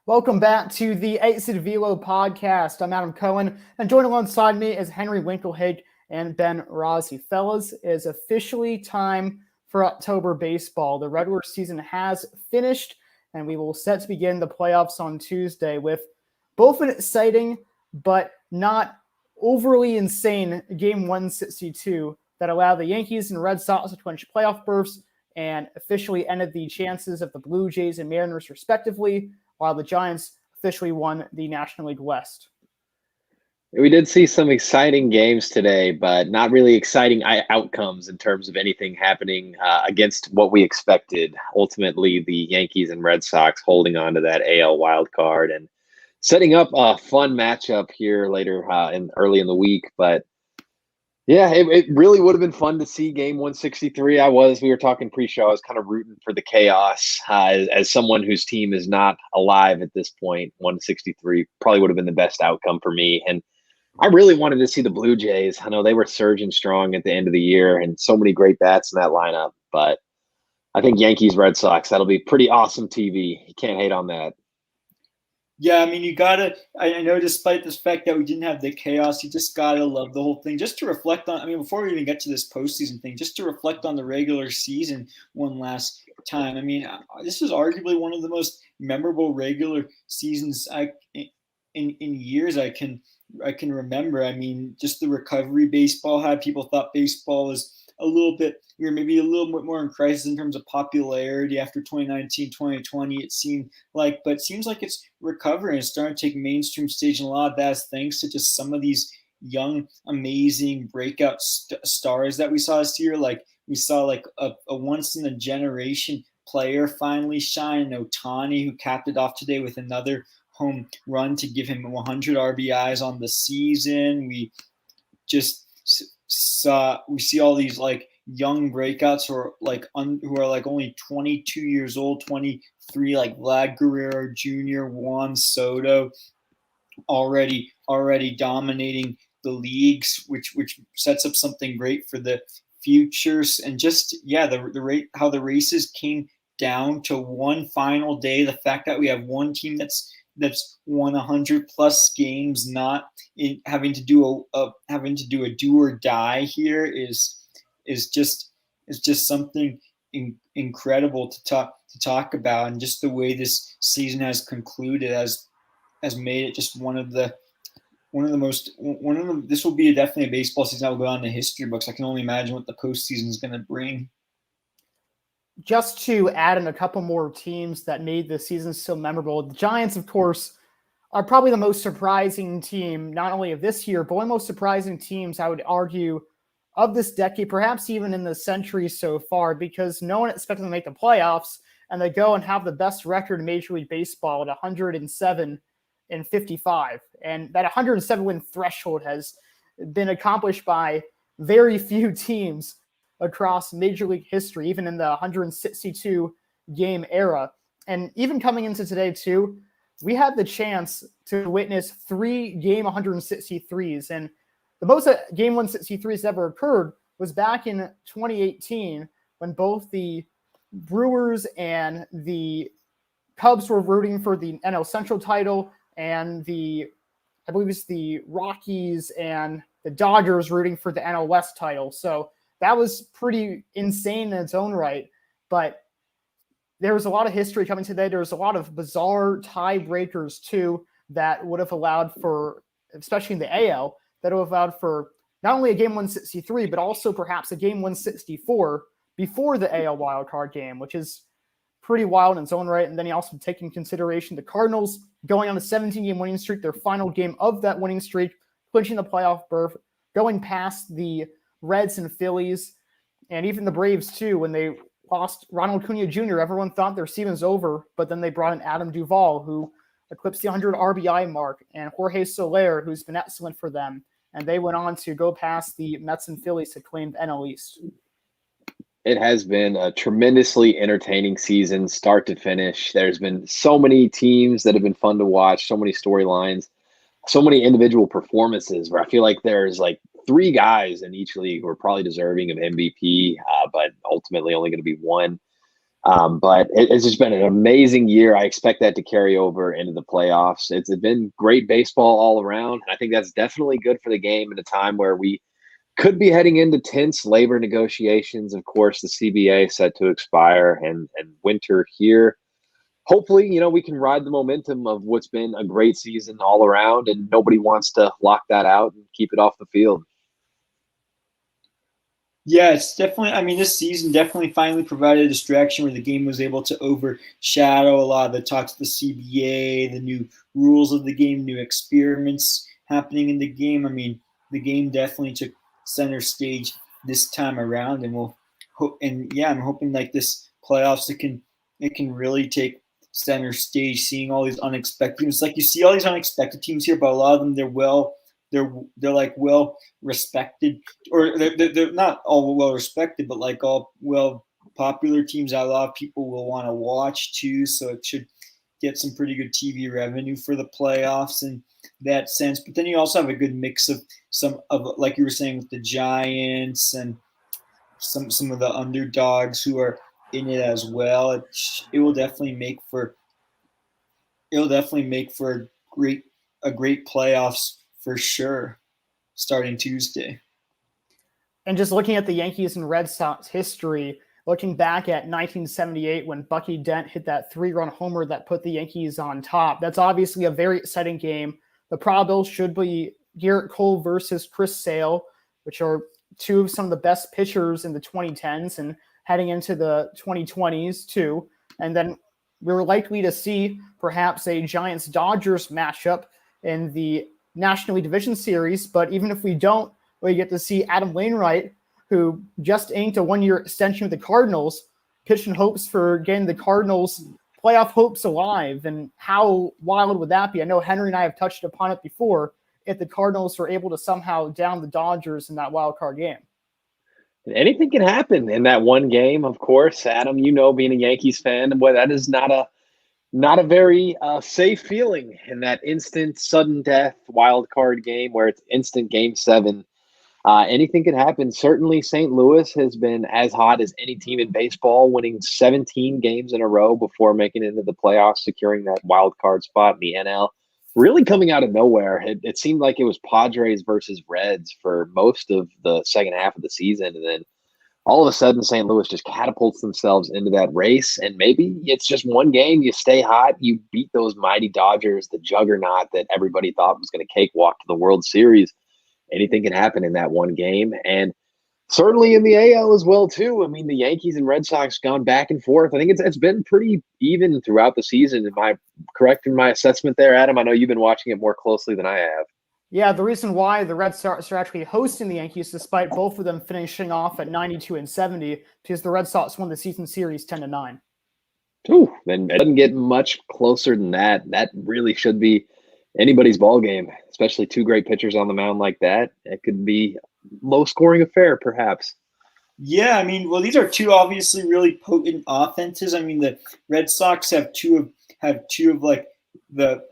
Welcome back to the 8-Seed Velo podcast. I'm Adam Cohen, and joined alongside me is Henry Winkelhake and Ben Rossi. Fellas, it is officially time for October baseball. The regular season has finished, and we will set to begin the playoffs on Tuesday with both an exciting but not overly insane Game 162 that allowed the Yankees and Red Sox to clinch playoff berths and officially ended the chances of the Blue Jays and Mariners respectively, while the Giants officially won the National League West. We did see some exciting games today, but not really exciting outcomes in terms of anything happening against what we expected. Ultimately, the Yankees and Red Sox holding on to that AL wild card and setting up a fun matchup here later early in the week. But yeah, it really would have been fun to see game 163. We were talking pre-show, I was kind of rooting for the chaos as someone whose team is not alive at this point. 163 probably would have been the best outcome for me. And I really wanted to see the Blue Jays. I know they were surging strong at the end of the year and so many great bats in that lineup. But I think Yankees, Red Sox, that'll be pretty awesome TV. You can't hate on that. Yeah, I mean, I know despite the fact that we didn't have the chaos, you just got to love the whole thing. Just to reflect on, before we even get to this postseason thing, just to reflect on the regular season one last time. I mean, this is arguably one of the most memorable regular seasons in years I can remember. I mean, just the recovery baseball had. People thought baseball was we were maybe a little bit more in crisis in terms of popularity after 2019, 2020, it seemed like, but it seems like it's recovering. It's starting to take mainstream stage, and a lot of that is thanks to just some of these young, amazing breakout stars that we saw this year. Like we saw like a once in a generation player finally shine, Ohtani, who capped it off today with another home run to give him 100 RBIs on the season. We see all these like young breakouts who are like only 22 years old, 23, like Vlad Guerrero Jr., Juan Soto, already dominating the leagues, which sets up something great for the futures. And just the rate how the races came down to one final day. The fact that we have one team that's won 100 plus games, not having to do a do or die here is just something incredible to talk about. And just the way this season has concluded has made it just this will be definitely a baseball season that will go on in the history books. I can only imagine what the postseason is going to bring. Just to add in a couple more teams that made the season so memorable, the Giants, of course, are probably the most surprising team, not only of this year, but one of the most surprising teams, I would argue, of this decade, perhaps even in the century so far, because no one expected them to make the playoffs, and they go and have the best record in Major League Baseball at 107-55. And that 107-win threshold has been accomplished by very few teams across Major League history, even in the 162-game era. And even coming into today, too, we had the chance to witness 3 game 163s. And the most game 163s ever occurred was back in 2018 when both the Brewers and the Cubs were rooting for the NL Central title, and I believe it's the Rockies and the Dodgers rooting for the NL West title. So that was pretty insane in its own right, but there was a lot of history coming today. There was a lot of bizarre tiebreakers too that would have allowed for, especially in the AL, that would have allowed for not only a game 163, but also perhaps a game 164 before the AL wildcard game, which is pretty wild in its own right. And then you also take into consideration the Cardinals going on a 17-game winning streak, their final game of that winning streak, clinching the playoff berth, going past the Reds and Phillies, and even the Braves too. When they lost Ronald Acuna Jr., everyone thought their season was over, but then they brought in Adam Duvall, who eclipsed the 100 RBI mark, and Jorge Soler, who's been excellent for them. And they went on to go past the Mets and Phillies to claim the NL East. It has been a tremendously entertaining season, start to finish. There's been so many teams that have been fun to watch, so many storylines, so many individual performances where I feel like there's like 3 guys in each league who are probably deserving of MVP, but ultimately only going to be one. But it's just been an amazing year. I expect that to carry over into the playoffs. It's been great baseball all around. I think that's definitely good for the game at a time where we could be heading into tense labor negotiations. Of course, the CBA set to expire and winter here. Hopefully, we can ride the momentum of what's been a great season all around, and nobody wants to lock that out and keep it off the field. Yeah, it's definitely, this season definitely finally provided a distraction where the game was able to overshadow a lot of the talks of the CBA, the new rules of the game, new experiments happening in the game. The game definitely took center stage this time around, and I'm hoping like this playoffs it can really take center stage, seeing all these unexpected teams. Like you see all these unexpected teams here, but a lot of them they're like well respected, or they're not all well respected, but like all well popular teams that a lot of people will want to watch too. So it should get some pretty good TV revenue for the playoffs in that sense. But then you also have a good mix of some of, like you were saying, with the Giants and some of the underdogs who are in it as well. It will definitely make for a great playoffs for sure, starting Tuesday. And just looking at the Yankees and Red Sox history, looking back at 1978 when Bucky Dent hit that 3-run homer that put the Yankees on top, that's obviously a very exciting game. The probability should be Garrett Cole versus Chris Sale, which are two of some of the best pitchers in the 2010s and heading into the 2020s too. And then we're likely to see perhaps a Giants-Dodgers matchup in the National League Division Series. But even if we don't, we get to see Adam Wainwright, who just inked a 1-year extension with the Cardinals, pitching hopes for getting the Cardinals playoff hopes alive. And how wild would that be? I know Henry and I have touched upon it before, if the Cardinals were able to somehow down the Dodgers in that wild card game. Anything can happen in that one game, of course. Adam, being a Yankees fan, boy, that is not a very safe feeling in that instant sudden death wild card game where it's instant game 7. Anything could happen. Certainly St. Louis has been as hot as any team in baseball, winning 17 games in a row before making it into the playoffs, securing that wild card spot in the NL. Really coming out of nowhere. It seemed like it was Padres versus Reds for most of the second half of the season. And then all of a sudden, St. Louis just catapults themselves into that race. And maybe it's just one game. You stay hot. You beat those mighty Dodgers, the juggernaut that everybody thought was going to cakewalk to the World Series. Anything can happen in that one game. And certainly in the AL as well, too. The Yankees and Red Sox gone back and forth. I think it's been pretty even throughout the season. Am I correct in my assessment there, Adam? I know you've been watching it more closely than I have. Yeah, the reason why the Red Sox are actually hosting the Yankees, despite both of them finishing off at 92 and 70, because the Red Sox won the season series 10-9. Ooh, then it doesn't get much closer than that. That really should be anybody's ball game, especially two great pitchers on the mound like that. It could be low-scoring affair, perhaps. Yeah, well, these are two obviously really potent offenses. The Red Sox have two of like the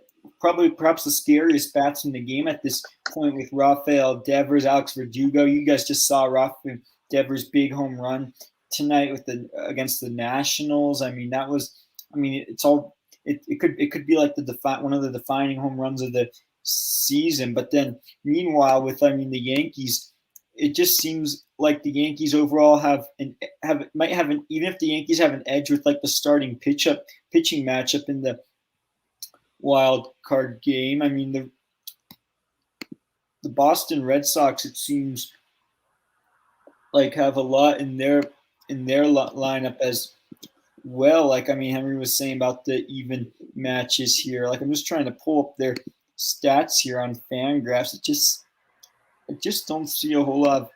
perhaps the scariest bats in the game at this point, with Rafael Devers, Alex Verdugo. You guys just saw Rafael Devers' big home run tonight against the Nationals. That was, it's all it could be like one of the defining home runs of the season. But then meanwhile, with the Yankees, it just seems like the Yankees overall might have an, even if the Yankees have an edge with like the starting pitching matchup in the wild card game. The Boston Red Sox, it seems like, have a lot in their lineup as well. Like, Henry was saying about the even matches here. Like, I'm just trying to pull up their stats here on Fangraphs. I just don't see a whole lot of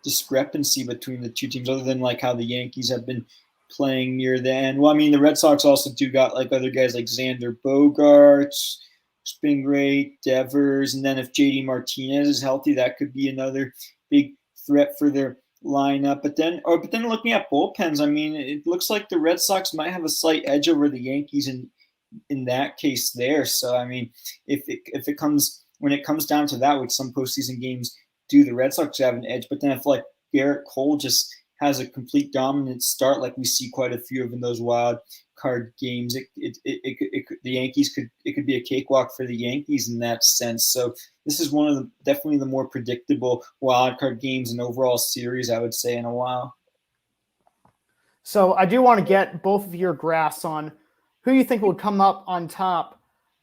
discrepancy between the two teams, other than like how the Yankees have been playing near the end. Well, the Red Sox also do got like other guys like Xander Bogaerts, who's been great, Devers, and then if JD Martinez is healthy, that could be another big threat for their lineup. But then looking at bullpens, it looks like the Red Sox might have a slight edge over the Yankees in that case there. So if it comes down to that, which some postseason games do, the Red Sox have an edge. But then if like Garrett Cole just has a complete dominant start, like we see quite a few of in those wild card games, the Yankees could be a cakewalk for the Yankees in that sense. So this is one of the definitely the more predictable wild card games and overall series, I would say, in a while. So I do want to get both of your grasps on who you think will come up on top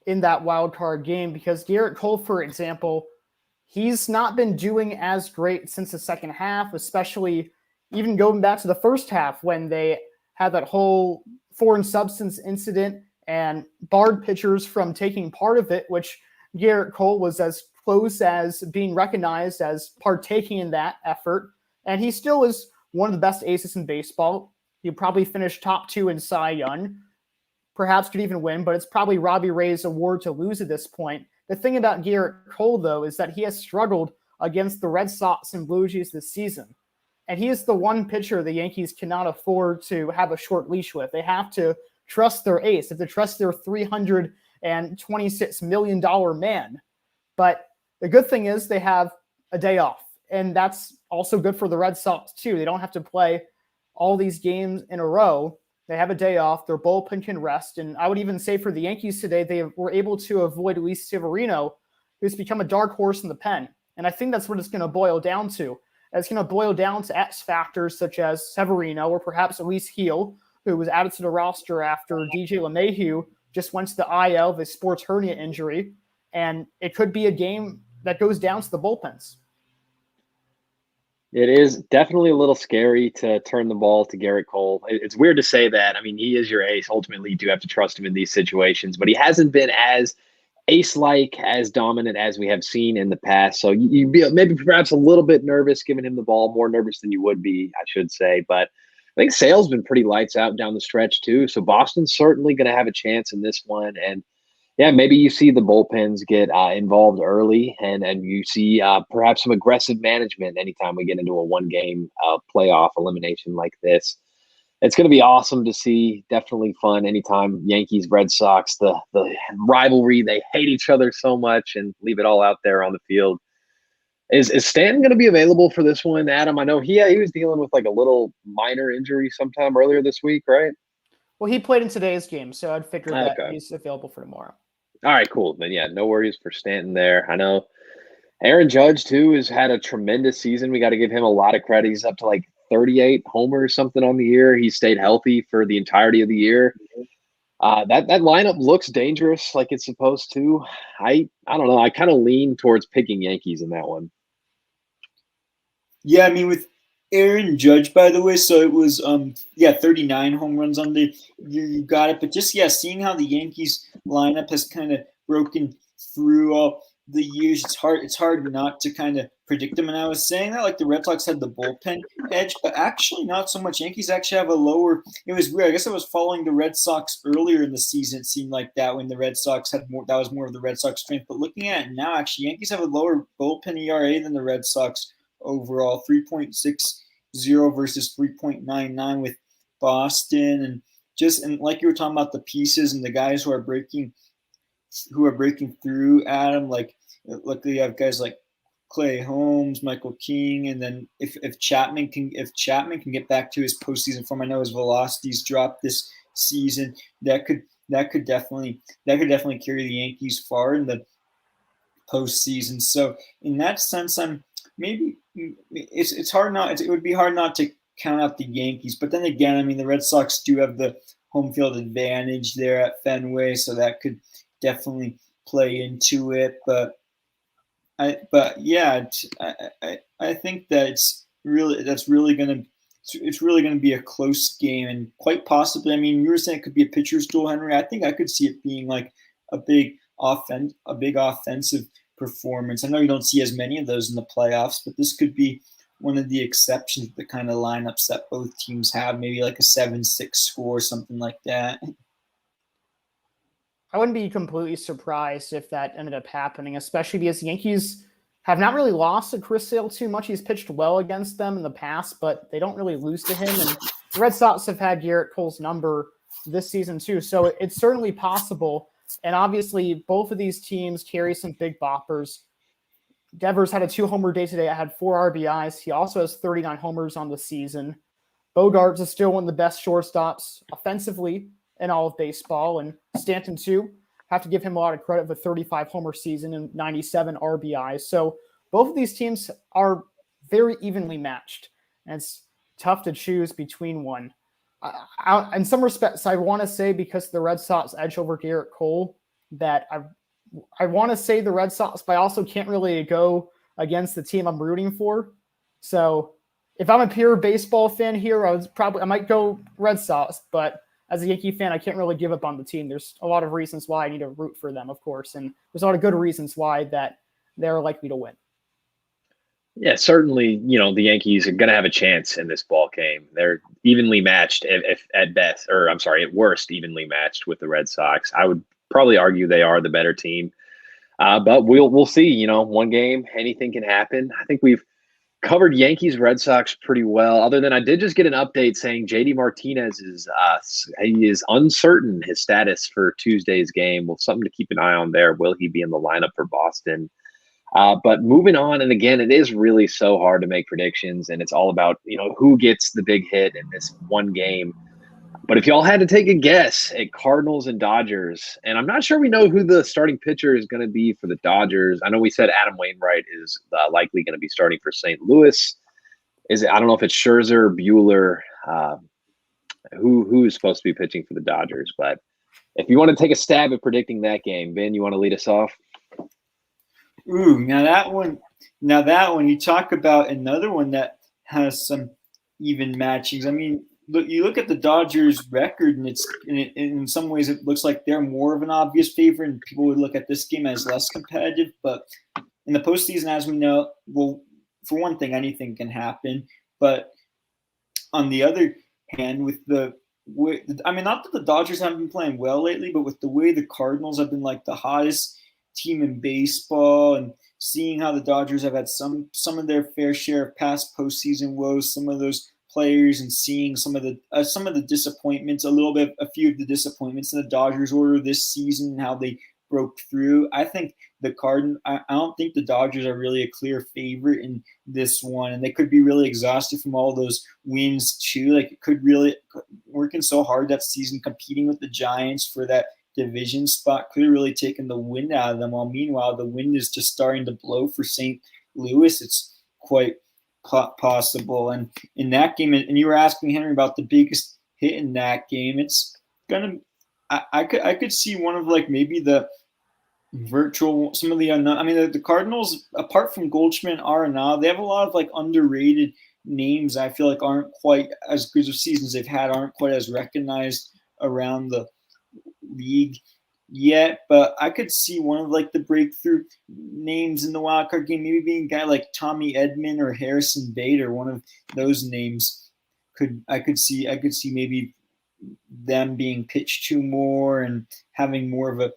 in that wild card game, because Garrett Cole, for example, he's not been doing as great since the second half, especially even going back to the first half when they had that whole foreign substance incident and barred pitchers from taking part of it, which Garrett Cole was as close as being recognized as partaking in that effort. And he still is one of the best aces in baseball. He'll probably finish top 2 in Cy Young, perhaps could even win, but it's probably Robbie Ray's award to lose at this point. The thing about Garrett Cole, though, is that he has struggled against the Red Sox and Blue Jays this season. And he is the one pitcher the Yankees cannot afford to have a short leash with. They have to trust their ace. They have to trust their $326 million man. But the good thing is they have a day off. And that's also good for the Red Sox, too. They don't have to play all these games in a row. They have a day off. Their bullpen can rest. And I would even say for the Yankees today, they were able to avoid Luis Severino, who's become a dark horse in the pen. And I think that's what it's going to boil down to. It's going to boil down to X factors such as Severino or perhaps Elise Heel, who was added to the roster after DJ LeMahieu just went to the IL with a sports hernia injury. And it could be a game that goes down to the bullpens. It is definitely a little scary to turn the ball to Garrett Cole. It's weird to say that. I mean, he is your ace. Ultimately, you do have to trust him in these situations, but he hasn't been as ace-like, as dominant as we have seen in the past. So you'd be maybe perhaps a little bit nervous giving him the ball, more nervous than you would be, I should say. But I think Sale's been pretty lights out down the stretch too. So Boston's certainly going to have a chance in this one. And yeah, maybe you see the bullpens get involved early, and you see perhaps some aggressive management anytime we get into a one-game playoff elimination like this. It's going to be awesome to see. Definitely fun anytime Yankees, Red Sox, the rivalry. They hate each other so much and leave it all out there on the field. Is Stanton going to be available for this one, Adam? I know he was dealing with like a little minor injury sometime earlier this week, right? Well, he played in today's game, so I'd figure that he's available for tomorrow. All right, cool. Then, yeah, no worries for Stanton there. I know Aaron Judge, too, has had a tremendous season. We got to give him a lot of credit. He's up to like 38 homers something on the year. He stayed healthy for the entirety of the year. That lineup looks dangerous like it's supposed to. I don't know. I kind of lean towards picking Yankees in that one. Yeah, I mean, with Aaron Judge, by the way, so it was 39 home runs on the year. You got it. But just seeing how the Yankees lineup has kind of broken through all the years, it's hard not to kind of predict them. And I was saying that like the Red Sox had the bullpen edge, but actually not so much. Yankees actually have a lower. It was weird. I guess I was following the Red Sox earlier in the season. It seemed like that when the Red Sox had more. That was more of the Red Sox strength. But looking at it now, actually, Yankees have a lower bullpen ERA than the Red Sox overall, 3.60 versus 3.99 with Boston, and like you were talking about the pieces and the guys who are breaking through, Adam. Like, luckily you have guys like Clay Holmes, Michael King, and then if Chapman can get back to his postseason form, I know his velocity's dropped this season. That could definitely carry the Yankees far in the postseason. So in that sense, it would be hard not to count out the Yankees. But then again, I mean, the Red Sox do have the home field advantage there at Fenway, so that could definitely play into it. But I think that it's really going to be a close game, and quite possibly, I mean, you were saying it could be a pitcher's duel, Henry. I think I could see it being like a big offensive performance. I know you don't see as many of those in the playoffs, but this could be one of the exceptions, the kind of lineups that both teams have, maybe like a 7-6 score, something like that. I wouldn't be completely surprised if that ended up happening, especially because the Yankees have not really lost to Chris Sale too much. He's pitched well against them in the past, but they don't really lose to him. And the Red Sox have had Garrett Cole's number this season too. So it's certainly possible. And obviously both of these teams carry some big boppers. Devers had a 2-homer day today. I had 4 RBIs. He also has 39 homers on the season. Bogarts is still one of the best shortstops offensively in all of baseball, and Stanton too. Have to give him a lot of credit for 35 homer season and 97 RBIs. So both of these teams are very evenly matched, and it's tough to choose between one. In some respects, I want to say because of the Red Sox edge over Garrett Cole that I want to say the Red Sox, but I also can't really go against the team I'm rooting for. So if I'm a pure baseball fan here, I might go Red Sox, but as a Yankee fan, I can't really give up on the team. There's a lot of reasons why I need to root for them, of course, and there's a lot of good reasons why that they're likely to win. Yeah, certainly, the Yankees are going to have a chance in this ball game. They're evenly matched if at best, or I'm sorry, at worst, evenly matched with the Red Sox. I would probably argue they are the better team. But we'll see, one game, anything can happen. I think we've covered Yankees Red Sox pretty well, other than I did just get an update saying JD Martinez he is uncertain his status for Tuesday's game. Well, something to keep an eye on there. Will he be in the lineup for Boston? But moving on, and again, it is really so hard to make predictions, and it's all about, who gets the big hit in this one game. But if y'all had to take a guess at Cardinals and Dodgers, and I'm not sure we know who the starting pitcher is going to be for the Dodgers. I know we said Adam Wainwright is likely going to be starting for St. Louis. I don't know if it's Scherzer or Buehler, who is supposed to be pitching for the Dodgers. But if you want to take a stab at predicting that game, Ben, you want to lead us off? Ooh, now that one, you talk about another one that has some even matchings. I mean, you look at the Dodgers' record, and in some ways it looks like they're more of an obvious favorite, and people would look at this game as less competitive. But in the postseason, as we know, well, for one thing, anything can happen. But on the other hand, not that the Dodgers haven't been playing well lately, but with the way the Cardinals have been like the hottest team in baseball, and seeing how the Dodgers have had some of their fair share of past postseason woes, some of those players, and seeing some of the disappointments, a few of the disappointments in the Dodgers order this season and how they broke through. I think I don't think the Dodgers are really a clear favorite in this one, and they could be really exhausted from all those wins too. Like, it could really working so hard that season, competing with the Giants for that division spot, could have really taken the wind out of them. While meanwhile, the wind is just starting to blow for St. Louis. It's quite possible. And in that game, and you were asking Henry about the biggest hit in that game, it's gonna. I could see one of maybe the some of the unknown. I mean, the Cardinals, apart from Goldschmidt and Arenado, they have a lot of underrated names. I feel like aren't quite as good of seasons they've had, aren't quite as recognized around the league yet. But I could see one of the breakthrough names in the wild card game, maybe being a guy like Tommy Edman or Harrison Bader. One of those names I could see maybe them being pitched to more and having more of a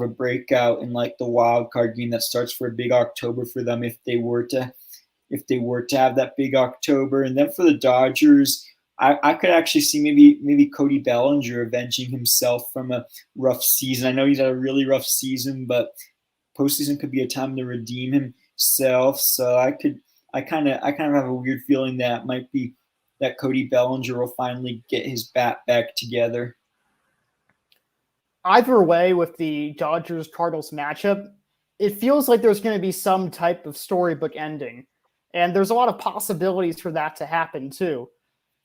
breakout in the wild card game that starts for a big October for them if they were to have that big October. And then for the Dodgers, I could actually see maybe Cody Bellinger avenging himself from a rough season. I know he's had a really rough season, but postseason could be a time to redeem himself. So I kind of have a weird feeling that might be that Cody Bellinger will finally get his bat back together. Either way, with the Dodgers-Cardinals matchup, it feels like there's going to be some type of storybook ending. And there's a lot of possibilities for that to happen, too.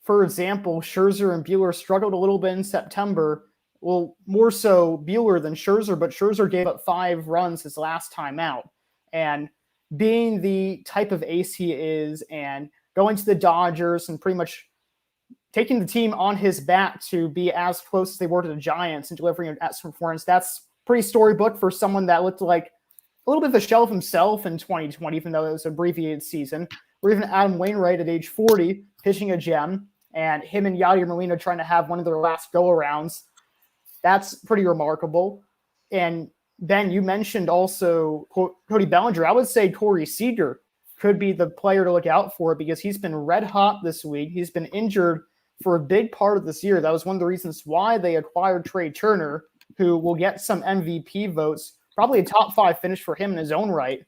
For example, Scherzer and Buehler struggled a little bit in September. Well, more so Buehler than Scherzer, but Scherzer gave up 5 runs his last time out. And being the type of ace he is and going to the Dodgers and pretty much taking the team on his back to be as close as they were to the Giants and delivering an excellent performance, that's pretty storybook for someone that looked like a little bit of a shell of himself in 2020, even though it was an abbreviated season. Or even Adam Wainwright at age 40 pitching a gem, and him and Yadier Molina trying to have one of their last go-arounds. That's pretty remarkable. And Ben, you mentioned also Cody Bellinger. I would say Corey Seager could be the player to look out for because he's been red hot this week. He's been injured for a big part of this year. That was one of the reasons why they acquired Trey Turner, who will get some MVP votes, probably a top 5 finish for him in his own right.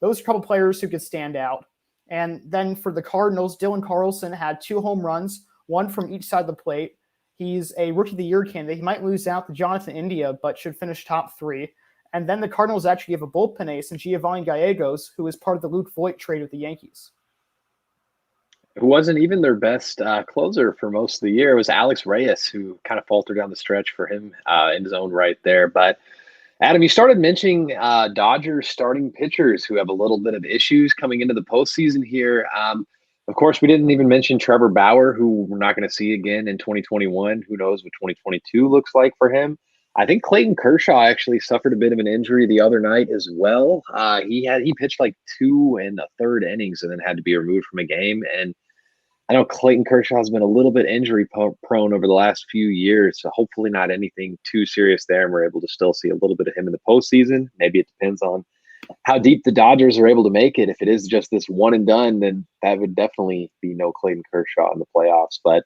Those are a couple players who could stand out. And then for the Cardinals, Dylan Carlson had 2 home runs, one from each side of the plate. He's a Rookie of the Year candidate. He might lose out to Jonathan India, but should finish top 3. And then the Cardinals actually gave a bullpen ace in Giovanni Gallegos, who was part of the Luke Voit trade with the Yankees. Who wasn't even their best closer for most of the year. It was Alex Reyes, who kind of faltered down the stretch for him in his own right there. But Adam, you started mentioning Dodgers starting pitchers who have a little bit of issues coming into the postseason here. Of course, we didn't even mention Trevor Bauer, who we're not going to see again in 2021. Who knows what 2022 looks like for him? I think Clayton Kershaw actually suffered a bit of an injury the other night as well. He pitched like 2 1/3 innings and then had to be removed from a game. And I know Clayton Kershaw has been a little bit injury prone over the last few years, so hopefully not anything too serious there, and we're able to still see a little bit of him in the postseason. Maybe it depends on how deep the Dodgers are able to make it. If it is just this one and done, then that would definitely be no Clayton Kershaw in the playoffs. But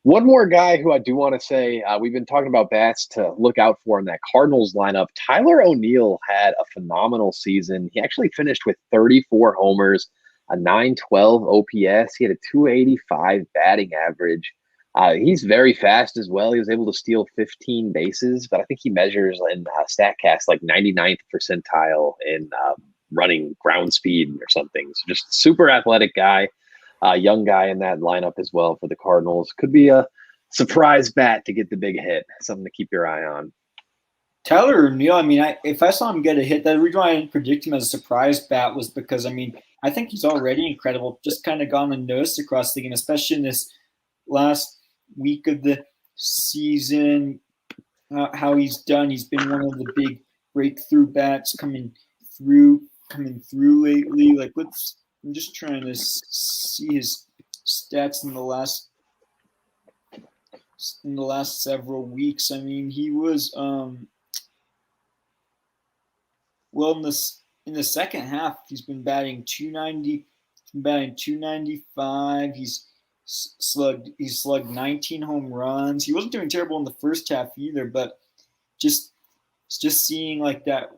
one more guy who I do want to say, we've been talking about bats to look out for in that Cardinals lineup. Tyler O'Neill had a phenomenal season. He actually finished with 34 homers, a 912 OPS. He had a 285 batting average. He's very fast as well. He was able to steal 15 bases, but I think he measures in StatCast like 99th percentile in running ground speed or something. So just super athletic guy, young guy in that lineup as well for the Cardinals. Could be a surprise bat to get the big hit. Something to keep your eye on. Tyler O'Neill, I mean, if I saw him get a hit, the reason why I didn't predict him as a surprise bat was because, I mean, I think he's already incredible. Just kind of gone unnoticed across the game, especially in this last week of the season. How he's done. He's been one of the big breakthrough bats coming through lately. Like, I'm just trying to see his stats in the last several weeks. I mean, he was well, in the second half, he's been batting 290, batting 295. He's slugged 19 home runs. He wasn't doing terrible in the first half either, but just seeing like that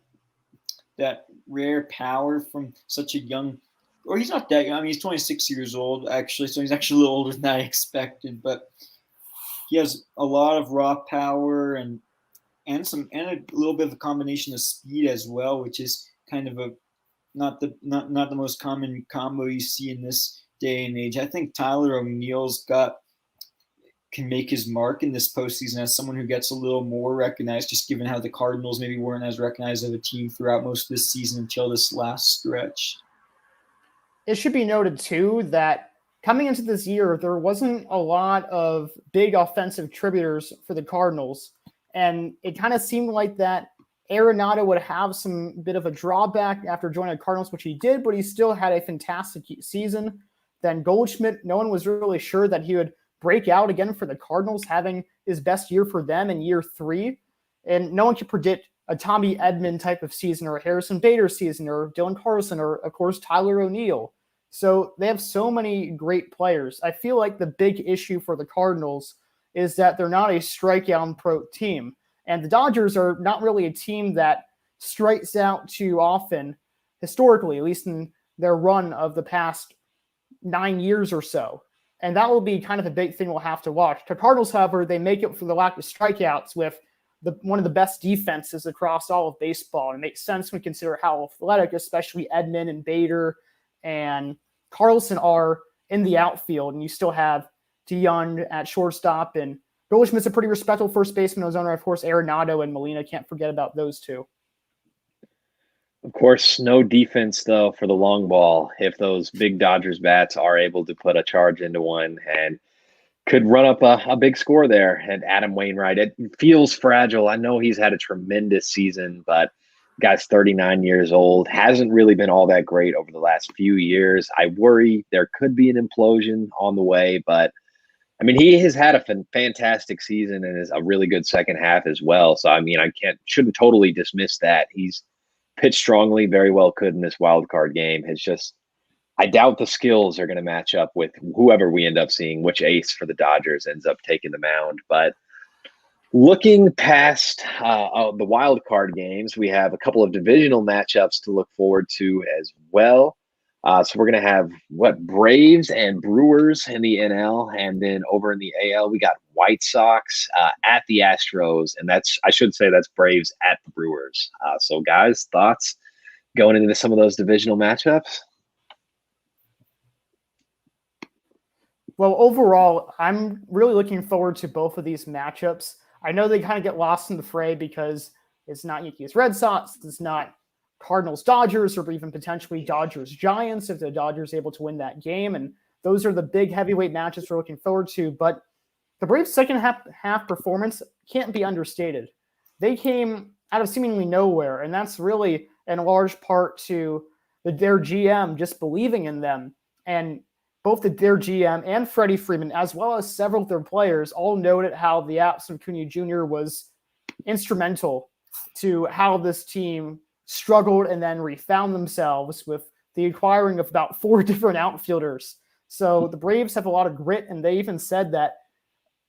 rare power from such a young, or he's not that young. I mean, he's 26 years old actually, so he's actually a little older than I expected, but he has a lot of raw power and a little bit of a combination of speed as well, which is kind of not the most common combo you see in this day and age. I think Tyler O'Neill's can make his mark in this postseason as someone who gets a little more recognized, just given how the Cardinals maybe weren't as recognized of a team throughout most of this season until this last stretch. It should be noted too that coming into this year, there wasn't a lot of big offensive contributors for the Cardinals. And it kind of seemed like that Arenado would have some bit of a drawback after joining the Cardinals, which he did, but he still had a fantastic season. Then Goldschmidt, no one was really sure that he would break out again for the Cardinals, having his best year for them in year 3. And no one could predict a Tommy Edman type of season or a Harrison Bader season or Dylan Carlson or, of course, Tyler O'Neill. So they have so many great players. I feel like the big issue for the Cardinals is that they're not a strikeout pro team. And the Dodgers are not really a team that strikes out too often, historically, at least in their run of the past 9 years or so. And that will be kind of a big thing we'll have to watch. The Cardinals, however, they make up for the lack of strikeouts with one of the best defenses across all of baseball. And it makes sense when you consider how athletic, especially Edman and Bader and Carlson are in the outfield. And you still have DeYoung at shortstop, and Goldschmidt's a pretty respectable first baseman in his own right. Of course, Arenado and Molina, can't forget about those two. Of course, no defense, though, for the long ball if those big Dodgers bats are able to put a charge into one and could run up a big score there. And Adam Wainwright, it feels fragile. I know he's had a tremendous season, but guy's 39 years old, hasn't really been all that great over the last few years. I worry there could be an implosion on the way, but I mean, he has had a fantastic season and is a really good second half as well. So, I mean, shouldn't totally dismiss that. He's pitched strongly, very well could in this wild card game. It's just, I doubt the skills are going to match up with whoever we end up seeing, which ace for the Dodgers ends up taking the mound. But looking past the wild card games, we have a couple of divisional matchups to look forward to as well. So we're going to have Braves and Brewers in the NL, and then over in the AL we got White Sox at the Astros, and I should say that's Braves at the Brewers. So guys, thoughts going into some of those divisional matchups? Well, overall, I'm really looking forward to both of these matchups. I know they kind of get lost in the fray because it's not Yankees Red Sox, it's not Cardinals Dodgers, or even potentially Dodgers Giants if the Dodgers are able to win that game. And those are the big heavyweight matches we're looking forward to. But the Braves' second half performance can't be understated. They came out of seemingly nowhere, and that's really in large part to their GM just believing in them. And both their GM and Freddie Freeman, as well as several of their players, all noted how the absence of Acuna Jr. was instrumental to how this team struggled and then refound themselves with the acquiring of about 4 different outfielders. So the Braves have a lot of grit, and they even said that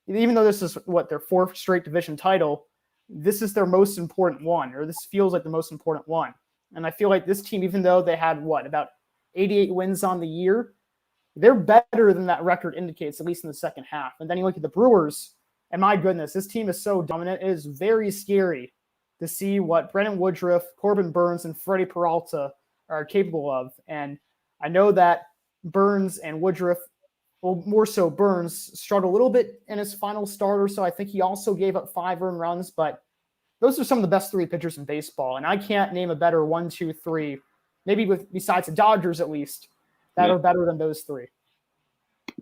even though this is their 4th straight division title, this is their most important one, or this feels like the most important one. And I feel like this team, even though they had about 88 wins on the year, they're better than that record indicates, at least in the second half. And then you look at the Brewers, and my goodness, this team is so dominant. It is very scary to see what Brennan Woodruff, Corbin Burnes, and Freddie Peralta are capable of. And I know that Burnes and Woodruff, well, more so Burnes, struggled a little bit in his final start or so. I think he also gave up 5 earned runs, but those are some of the best 3 pitchers in baseball. And I can't name a better 1, 2, 3, maybe besides the Dodgers at least, that are better than those 3.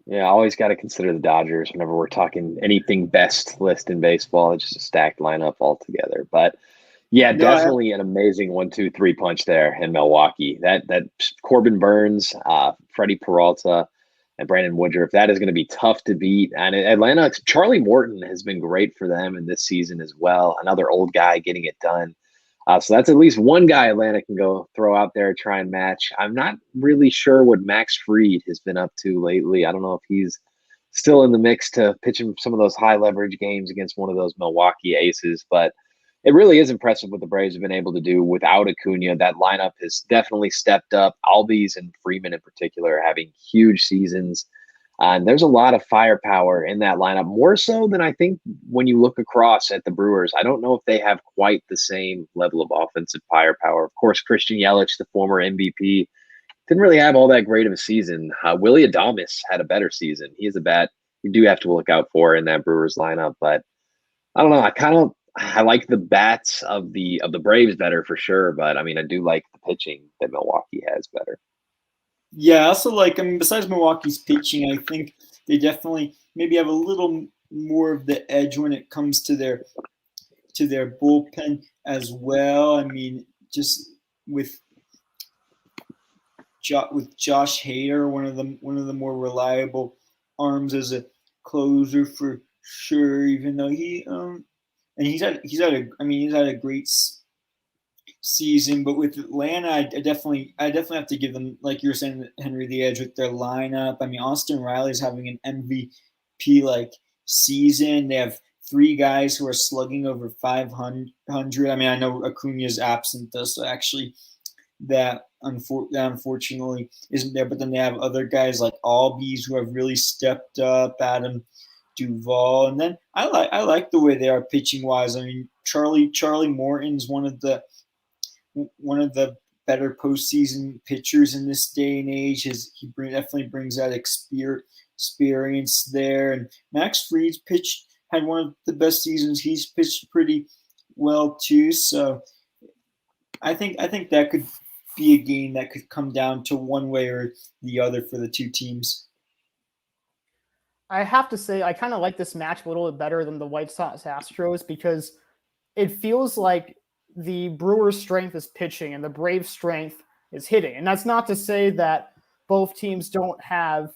Yeah, I always got to consider the Dodgers whenever we're talking anything best list in baseball. It's just a stacked lineup altogether. But yeah, definitely an amazing 1, 2, 3 punch there in Milwaukee. That Corbin Burnes, Freddie Peralta, and Brandon Woodruff, that is going to be tough to beat. And Atlanta, Charlie Morton has been great for them in this season as well. Another old guy getting it done. So that's at least one guy Atlanta can go throw out there, try and match. I'm not really sure what Max Fried has been up to lately. I don't know if he's still in the mix to pitch in some of those high leverage games against one of those Milwaukee aces, but it really is impressive what the Braves have been able to do without Acuna. That lineup has definitely stepped up. Albies and Freeman in particular are having huge seasons. And there's a lot of firepower in that lineup, more so than I think when you look across at the Brewers. I don't know if they have quite the same level of offensive firepower. Of course, Christian Yelich, the former MVP, didn't really have all that great of a season. Willie Adames had a better season. He is a bat you do have to look out for in that Brewers lineup. But I don't know. I like the bats of the Braves better for sure. But I mean, I do like the pitching that Milwaukee has better. Yeah, I also besides Milwaukee's pitching, I think they definitely maybe have a little more of the edge when it comes to their bullpen as well. I mean, just with Josh Hader, one of the more reliable arms as a closer for sure. Even though he's had a great season, but with Atlanta, I definitely have to give them, like you were saying, Henry, the edge with their lineup. I mean, Austin Riley is having an MVP like season. They have 3 guys who are slugging over 500. I mean, I know Acuna is absent, though, so actually that unfortunately isn't there. But then they have other guys like Albies who have really stepped up. Adam Duvall, and then I like the way they are pitching wise. I mean, Charlie Morton's one of the better postseason pitchers in this day and age. Definitely brings that experience there. And Max Fried's had one of the best seasons. He's pitched pretty well too. So I think that could be a game that could come down to one way or the other for the 2 teams. I have to say, I kind of like this match a little bit better than the White Sox Astros because it feels like the Brewers' strength is pitching and the Braves' strength is hitting. And that's not to say that both teams don't have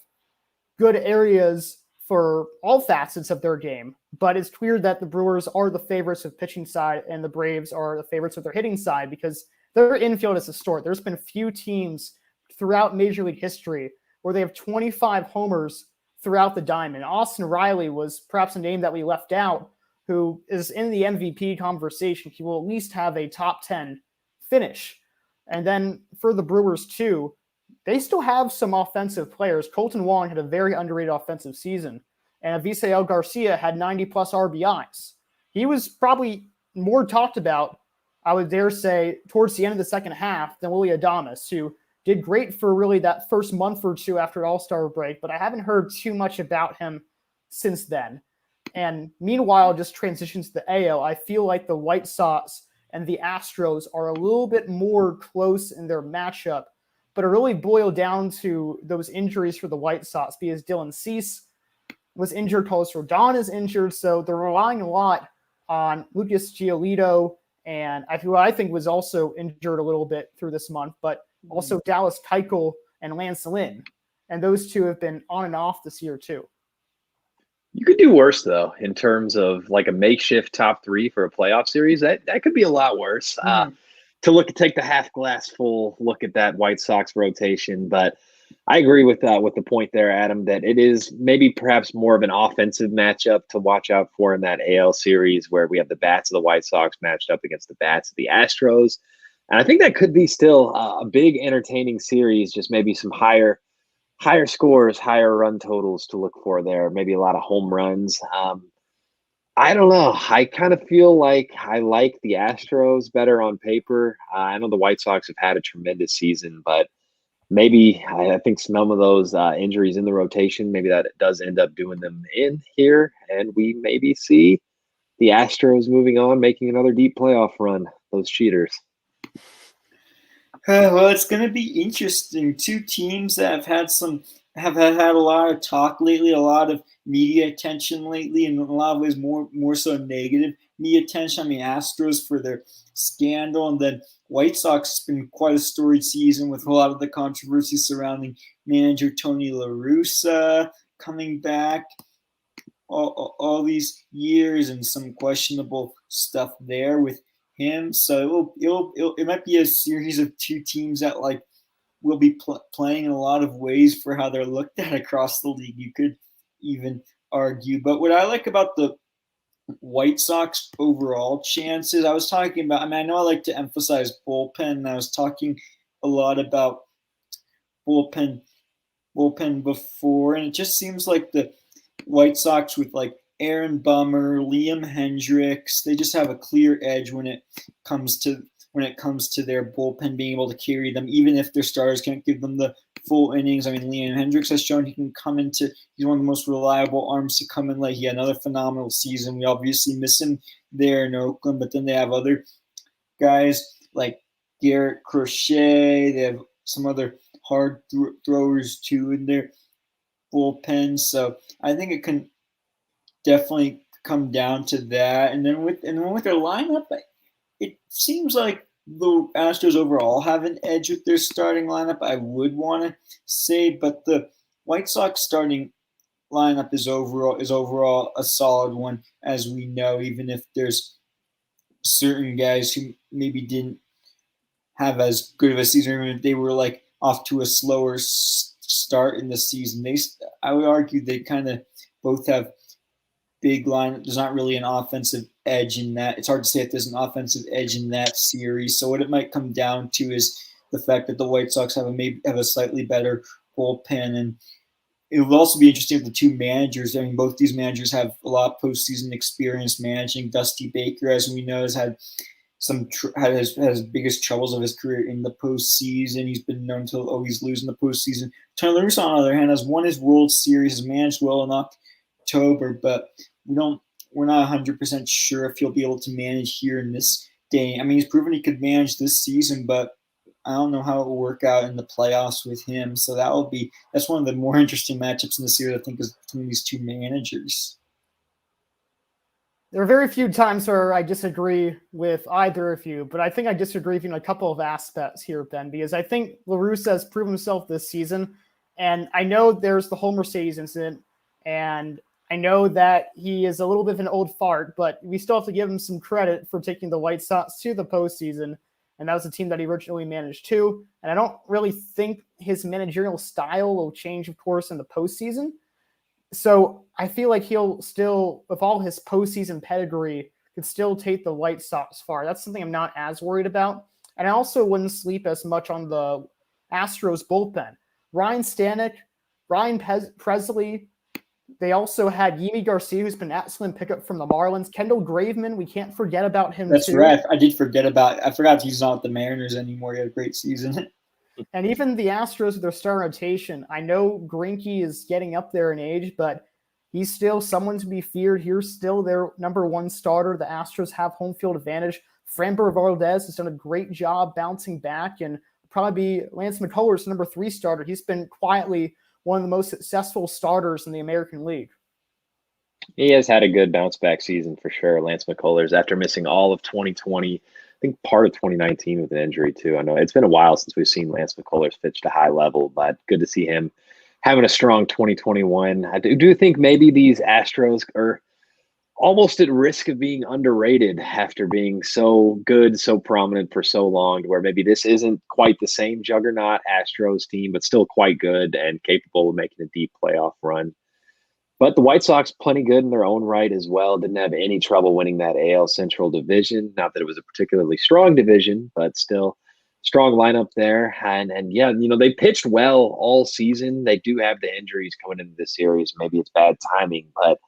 good areas for all facets of their game, but it's clear that the Brewers are the favorites of pitching side and the Braves are the favorites of their hitting side because their infield is historic. There's been few teams throughout Major League history where they have 25 homers throughout the diamond. Austin Riley was perhaps a name that we left out, who is in the MVP conversation. He will at least have a top 10 finish. And then for the Brewers too, they still have some offensive players. Colton Wong had a very underrated offensive season, and Avisail Garcia had 90-plus RBIs. He was probably more talked about, I would dare say, towards the end of the second half than Willy Adames, who did great for really that first month or two after All-Star break, but I haven't heard too much about him since then. And meanwhile, just transitions to the AL, I feel like the White Sox and the Astros are a little bit more close in their matchup, but it really boiled down to those injuries for the White Sox because Dylan Cease was injured, Carlos Rodon is injured, so they're relying a lot on Lucas Giolito, and I think was also injured a little bit through this month, but also Dallas Keuchel and Lance Lynn, and those two have been on and off this year too. You could do worse, though, in terms of like a makeshift top three for a playoff series. That could be a lot worse. Take the half glass full look at that White Sox rotation. But I agree with the point there, Adam, that it is maybe perhaps more of an offensive matchup to watch out for in that AL series where we have the bats of the White Sox matched up against the bats of the Astros. And I think that could be still a big entertaining series, just maybe some higher scores, higher run totals to look for there, maybe a lot of home runs. I don't know. I kind of feel like I like the Astros better on paper. I know the White Sox have had a tremendous season, but maybe I think some of those injuries in the rotation, maybe that does end up doing them in here, and we maybe see the Astros moving on, making another deep playoff run, those cheaters. Well, it's going to be interesting. Two teams that have had a lot of talk lately, a lot of media attention lately, and in a lot of ways more so negative media attention. I mean, Astros for their scandal, and then White Sox has been quite a storied season with a lot of the controversy surrounding manager Tony La Russa coming back all these years, and some questionable stuff there with him. So it might be a series of two teams that like will be playing in a lot of ways for how they're looked at across the league. You could even argue. But what I like about the White Sox overall chances, I was talking about, I mean, I know I like to emphasize bullpen, and I was talking a lot about bullpen before, and it just seems like the White Sox with like Aaron Bummer, Liam Hendricks, they just have a clear edge when it comes to their bullpen being able to carry them, even if their starters can't give them the full innings. I mean, Liam Hendricks has shown he can come into, he's one of the most reliable arms to come in late. He had another phenomenal season. We obviously miss him there in Oakland, but then they have other guys like Garrett Crochet. They have some other hard throwers too in their bullpen. So I think it can definitely come down to that. And then with their lineup, it seems like the Astros overall have an edge with their starting lineup, I would want to say, but the White Sox starting lineup is overall a solid one, as we know, even if there's certain guys who maybe didn't have as good of a season, or even if they were like off to a slower start in the season. I would argue they kind of both have big line. There's not really an offensive edge in that. It's hard to say if there's an offensive edge in that series. So what it might come down to is the fact that the White Sox have a slightly better bullpen, and it will also be interesting if the two managers. I mean, both these managers have a lot of postseason experience managing. Dusty Baker, as we know, has had his biggest troubles of his career in the postseason. He's been known to always lose in the postseason. Tony La Russa, on the other hand, has won his World Series, has managed well in October, but we're not 100% sure if he'll be able to manage here in this day. I mean, he's proven he could manage this season, but I don't know how it will work out in the playoffs with him. So that's one of the more interesting matchups in the series, I think, is between these two managers. There are very few times where I disagree with either of you, but I think I disagree with you in a couple of aspects here, Ben, because I think La Russa has proven himself this season, and I know there's the whole Mercedes incident, and I know that he is a little bit of an old fart, but we still have to give him some credit for taking the White Sox to the postseason, and that was a team that he originally managed too. And I don't really think his managerial style will change, of course, in the postseason. So I feel like he'll still, with all his postseason pedigree, could still take the White Sox far. That's something I'm not as worried about. And I also wouldn't sleep as much on the Astros bullpen. Ryan Stanek, Ryan Presley. They also had Yimi Garcia, who's been an excellent pickup from the Marlins. Kendall Graveman, we can't forget about him That's too. right. I forgot he's not with the Mariners anymore. He had a great season. And even the Astros with their star rotation, I know Greinke is getting up there in age, but he's still someone to be feared. He's still their number one starter. The Astros have home field advantage. Framber Valdez has done a great job bouncing back, and probably be Lance McCullers' number 3 starter. He's been quietly one of the most successful starters in the American League. He has had a good bounce back season for sure, Lance McCullers, after missing all of 2020, I think part of 2019 with an injury too. I know it's been a while since we've seen Lance McCullers pitch to high level, but good to see him having a strong 2021. I do think maybe these Astros are almost at risk of being underrated after being so good, so prominent for so long, where maybe this isn't quite the same juggernaut Astros team, but still quite good and capable of making a deep playoff run. But the White Sox plenty good in their own right as well. Didn't have any trouble winning that AL Central division. Not that it was a particularly strong division, but still strong lineup there. And yeah, they pitched well all season. They do have the injuries coming into this series. Maybe it's bad timing, but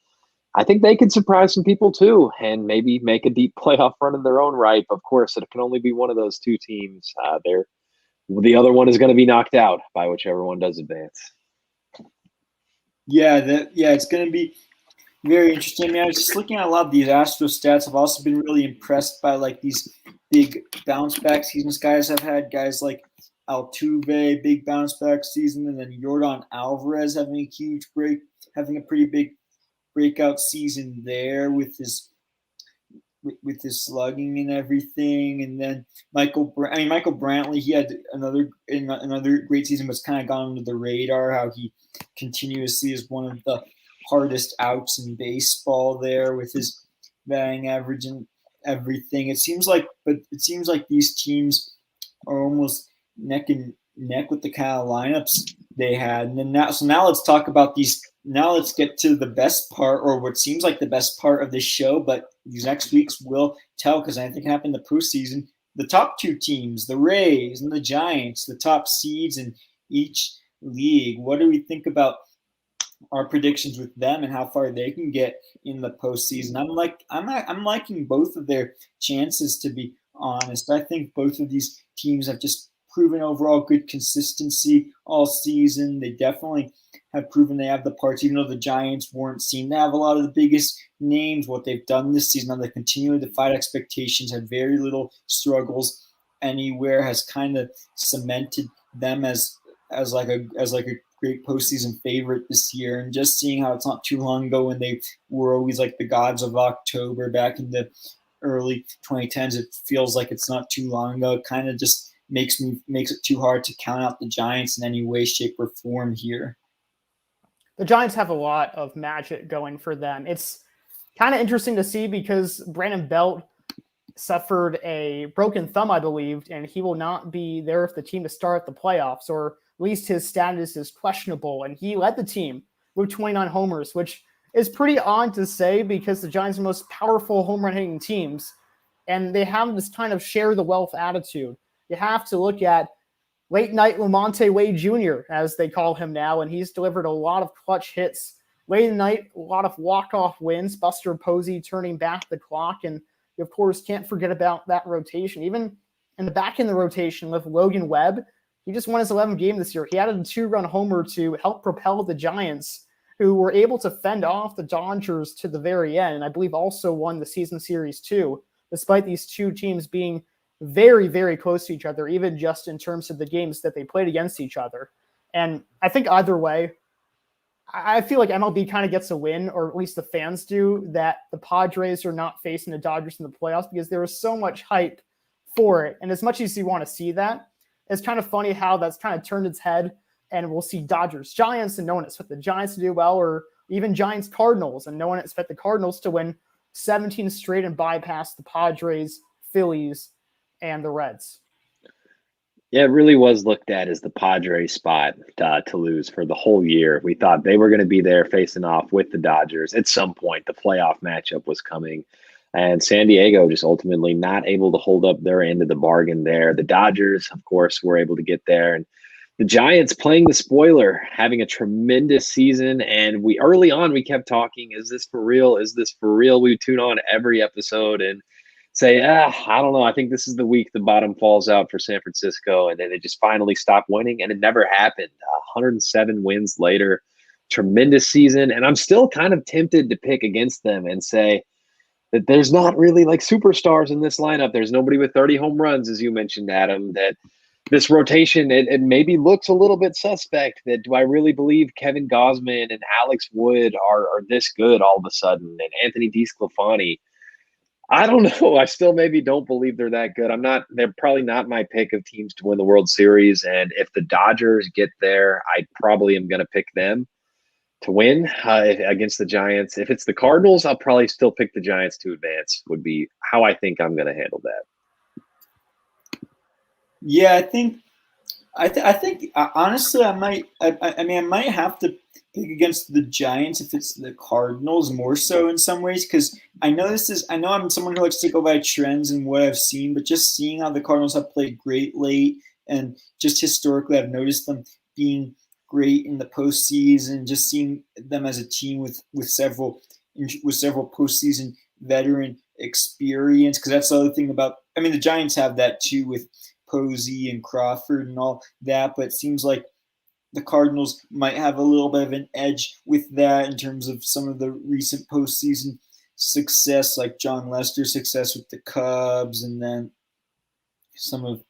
I think they could surprise some people too and maybe make a deep playoff run in their own right. Of course, it can only be one of those two teams. The other one is going to be knocked out by whichever one does advance. Yeah, it's going to be very interesting. I mean, I was just looking at a lot of these Astro stats. I've also been really impressed by like these big bounce back seasons guys have had. Guys like Altuve, big bounce back season, and then Yordan Alvarez having a huge break, having a pretty big breakout season there with his slugging and everything. And then Michael Brantley, he had another great season, was kind of gone under the radar. How he continuously is one of the hardest outs in baseball there with his batting average and everything. It seems like these teams are almost neck and neck with the kind of lineups they had. And then now let's talk about these. Now let's get to the best part, or what seems like the best part of this show, but these next weeks will tell, because I think it happened in the postseason. The top 2 teams, the Rays and the Giants, the top seeds in each league. What do we think about our predictions with them and how far they can get in the postseason? I'm liking both of their chances, to be honest. I think both of these teams have just proven overall good consistency all season. They definitely have proven they have the parts, even though the Giants weren't seen to have a lot of the biggest names. What they've done this season, they continually defied expectations, had very little struggles anywhere, has kind of cemented them as like a great postseason favorite this year. And just seeing how it's not too long ago when they were always like the gods of October back in the early 2010s, it feels like it's not too long ago. It kind of just makes it too hard to count out the Giants in any way, shape, or form here. The Giants have a lot of magic going for them. It's kind of interesting to see because Brandon Belt suffered a broken thumb, I believe, and he will not be there if the team to start the playoffs, or at least his status is questionable. And he led the team with 29 homers, which is pretty odd to say because the Giants are the most powerful home run hitting teams, and they have this kind of share the wealth attitude. You have to look at late night Lamonte Wade Jr., as they call him now, and he's delivered a lot of clutch hits. Late in the night, a lot of walk-off wins, Buster Posey turning back the clock, and you, of course, can't forget about that rotation. Even in the back end of the rotation with Logan Webb, he just won his 11th game this year. He added a 2-run homer to help propel the Giants, who were able to fend off the Dodgers to the very end, and I believe also won the season series too, despite these two teams being very, very close to each other, even just in terms of the games that they played against each other. And I think either way, I feel like MLB kind of gets a win, or at least the fans do, that the Padres are not facing the Dodgers in the playoffs because there was so much hype for it. And as much as you want to see that, it's kind of funny how that's kind of turned its head, and we'll see Dodgers, Giants, and no one expect the Giants to do well, or even Giants, Cardinals, and no one expect the Cardinals to win 17 straight and bypass the Padres, Phillies, and the Reds. Yeah, it really was looked at as the Padres spot to lose for the whole year. We thought they were going to be there facing off with the Dodgers. At some point, the playoff matchup was coming, and San Diego just ultimately not able to hold up their end of the bargain there. The Dodgers, of course, were able to get there, and the Giants playing the spoiler, having a tremendous season. And early on, we kept talking, is this for real? Is this for real? We would tune on every episode and say, I don't know. I think this is the week the bottom falls out for San Francisco. And then they just finally stopped winning, and it never happened. 107 wins later, tremendous season. And I'm still kind of tempted to pick against them and say that there's not really like superstars in this lineup. There's nobody with 30 home runs, as you mentioned, Adam, that this rotation, it maybe looks a little bit suspect. That do I really believe Kevin Gausman and Alex Wood are this good all of a sudden, and Anthony DeSclafani? I don't know. I still maybe don't believe they're that good. They're probably not my pick of teams to win the World Series. And if the Dodgers get there, I probably am going to pick them to win against the Giants. If it's the Cardinals, I'll probably still pick the Giants to advance, would be how I think I'm going to handle that. Yeah, I think honestly, I might have to pick against the Giants if it's the Cardinals more so in some ways, because I know I'm someone who likes to go by trends and what I've seen, but just seeing how the Cardinals have played great late, and just historically I've noticed them being great in the postseason, just seeing them as a team with several postseason veteran experience, because that's the other thing about, the Giants have that too with Posey and Crawford and all that, but it seems like the Cardinals might have a little bit of an edge with that in terms of some of the recent postseason success, like John Lester's success with the Cubs, and then some of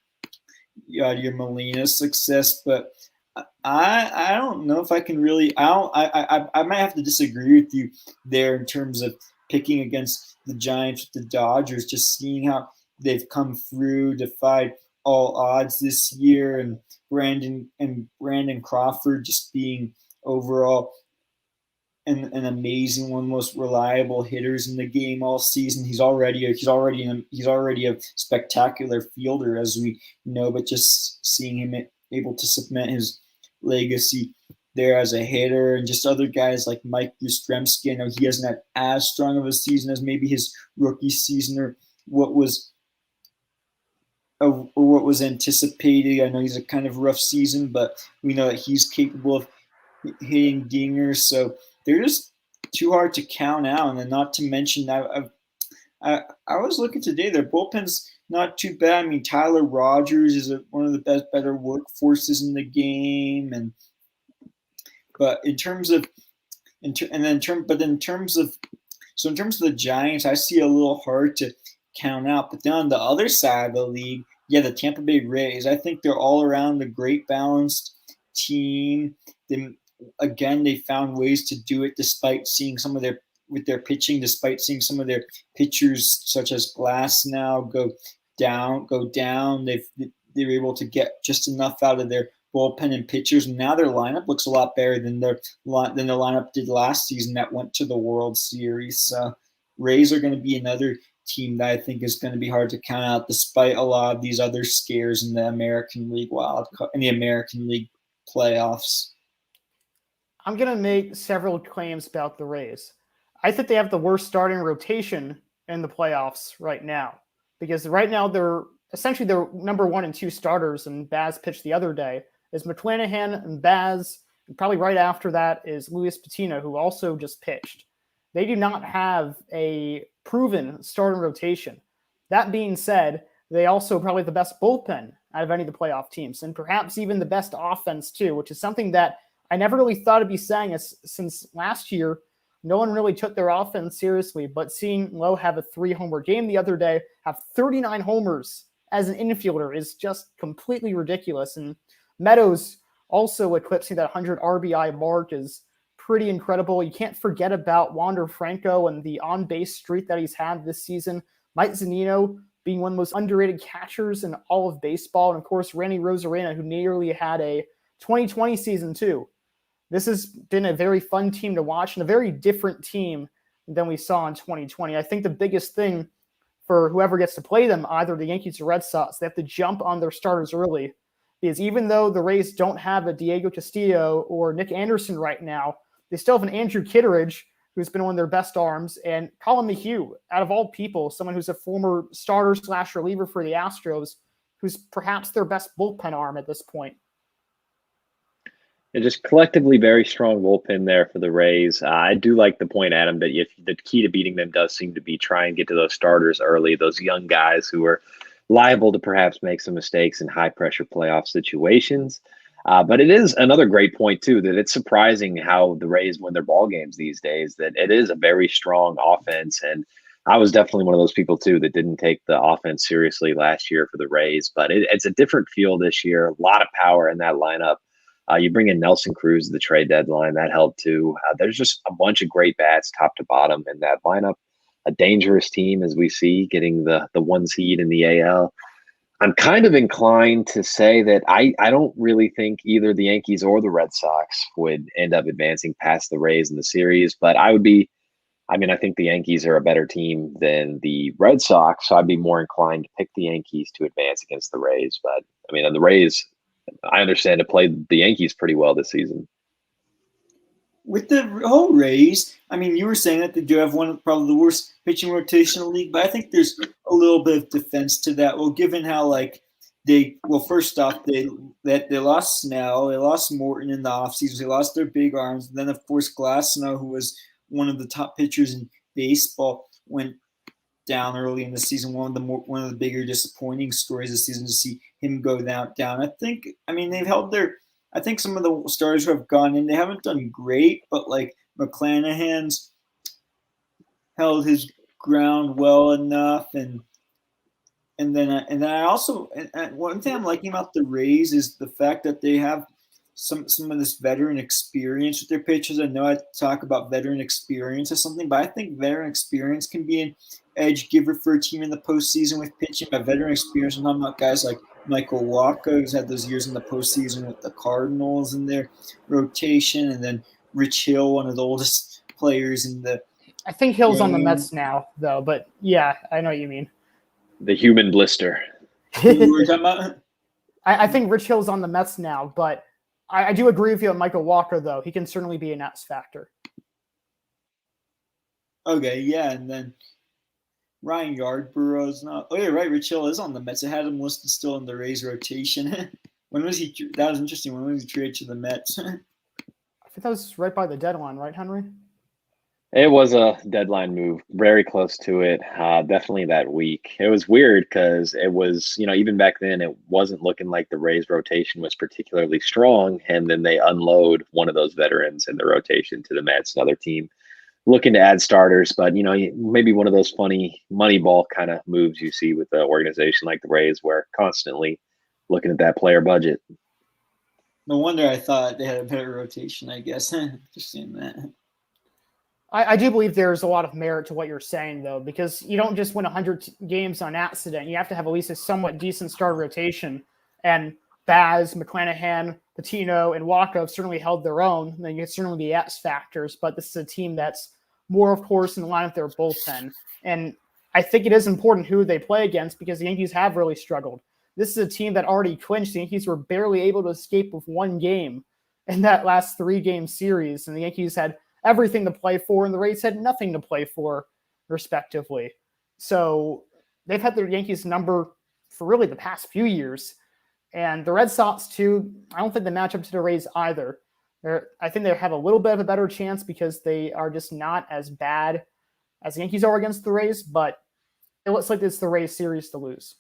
Yadier Molina's success. But I don't know if I can really. I might have to disagree with you there in terms of picking against the Giants with the Dodgers. Just seeing how they've come through, defied all odds this year, and Brandon Crawford just being overall an amazing, one of the most reliable hitters in the game all season. He's already a spectacular fielder, as we know, but just seeing him able to cement his legacy there as a hitter, and just other guys like Mike Yastrzemski. I know he hasn't had as strong of a season as maybe his rookie season or what was anticipated. I know he's a kind of rough season, but we know that he's capable of hitting dingers. So they're just too hard to count out. And then not to mention, I was looking today, their bullpen's not too bad. Tyler Rogers is one of the better workforces in the game, but in terms of the Giants, I see a little hard to count out. But then on the other side of the league, the Tampa Bay Rays, I think they're all around a great balanced team. Then again, they found ways to do it despite seeing some of their pitchers such as Glasnow go down. They were able to get just enough out of their bullpen and pitchers, and now their lineup looks a lot better than their lineup did last season that went to the World Series. So Rays are going to be another team that I think is going to be hard to count out, despite a lot of these other scares in the American League playoffs. I'm going to make several claims about the Rays. I think they have the worst starting rotation in the playoffs right now, because right now they're essentially their number 1 and 2 starters, and Baz pitched the other day, is McClanahan and Baz, and probably right after that is Luis Patino, who also just pitched. They do not have a proven starting rotation. That being said, they also probably the best bullpen out of any of the playoff teams, and perhaps even the best offense too, which is something that I never really thought I'd be saying since last year. No one really took their offense seriously, but seeing Lowe have a 3-homer game the other day, have 39 homers as an infielder is just completely ridiculous. And Meadows also eclipsing that 100 RBI mark is pretty incredible. You can't forget about Wander Franco and the on-base streak that he's had this season. Mike Zunino being one of the most underrated catchers in all of baseball. And of course, Randy Rosarena, who nearly had a 2020 season too. This has been a very fun team to watch and a very different team than we saw in 2020. I think the biggest thing for whoever gets to play them, either the Yankees or Red Sox, they have to jump on their starters early. Because even though the Rays don't have a Diego Castillo or Nick Anderson right now, they still have an Andrew Kitteridge, who's been one of their best arms, and Colin McHugh, out of all people, someone who's a former starter/reliever for the Astros, who's perhaps their best bullpen arm at this point. And just collectively very strong bullpen there for the Rays. I do like the point, Adam, that if the key to beating them does seem to be try and get to those starters early, those young guys who are liable to perhaps make some mistakes in high pressure playoff situations. But it is another great point too that it's surprising how the Rays win their ball games these days. That it is a very strong offense, and I was definitely one of those people too that didn't take the offense seriously last year for the Rays. But it's a different feel this year. A lot of power in that lineup. You bring in Nelson Cruz at the trade deadline. That helped too. There's just a bunch of great bats top to bottom in that lineup. A dangerous team, as we see, getting the one seed in the AL. I'm kind of inclined to say that I don't really think either the Yankees or the Red Sox would end up advancing past the Rays in the series. But I think the Yankees are a better team than the Red Sox. So I'd be more inclined to pick the Yankees to advance against the Rays. But and the Rays, I understand, have played the Yankees pretty well this season. With the whole Rays, you were saying that they do have probably the worst pitching rotation in the league, but I think there's a little bit of defense to that. Well, given how first off, they lost Snell, they lost Morton in the offseason, they lost their big arms, and then of course Glasnow, who was one of the top pitchers in baseball, went down early in the season. One of the bigger disappointing stories this season to see him go down. I think they've held their. I think some of the starters who have gone in, they haven't done great, but like McClanahan's held his ground well enough, and then I also one thing I'm liking about the Rays is the fact that they have some of this veteran experience with their pitchers. I know I talk about veteran experience or something, but I think veteran experience can be an edge giver for a team in the postseason with pitching. By veteran experience, I'm talking about guys like Michael Walker, who's had those years in the postseason with the Cardinals in their rotation, and then Rich Hill, one of the oldest players in the. I think Hill's on the Mets now, though. But yeah, I know what you mean. The human blister. Who were talking about? I think Rich Hill's on the Mets now, but I do agree with you on Michael Walker, though. He can certainly be an X factor. Okay, yeah, and then Ryan Yardborough's not. Oh yeah, right. Rich Hill is on the Mets. I had him listed still in the Rays rotation. When was he? That was interesting. When was he traded to the Mets? I think that was right by the deadline, right, Henry? It was a deadline move, very close to it. Definitely that week. It was weird because it was, even back then, it wasn't looking like the Rays rotation was particularly strong. And then they unload one of those veterans in the rotation to the Mets, another team looking to add starters. But, maybe one of those funny money ball kind of moves you see with an organization like the Rays, where constantly looking at that player budget. No wonder I thought they had a better rotation, I guess. Just seeing that. I do believe there's a lot of merit to what you're saying, though, because you don't just win 100 games on accident. You have to have at least a somewhat decent starter rotation. And Baz, McClanahan, Patino, and Walker have certainly held their own. Then you can certainly be X factors, but this is a team that's more, of course, in line with their bullpen. And I think it is important who they play against because the Yankees have really struggled. This is a team that already clinched. The Yankees were barely able to escape with one game in that last 3-game series, and the Yankees had everything to play for, and the Rays had nothing to play for, respectively. So they've had their Yankees number for really the past few years. And the Red Sox, too, I don't think they match up to the Rays either. I think they have a little bit of a better chance because they are just not as bad as the Yankees are against the Rays, but it looks like it's the Rays series to lose.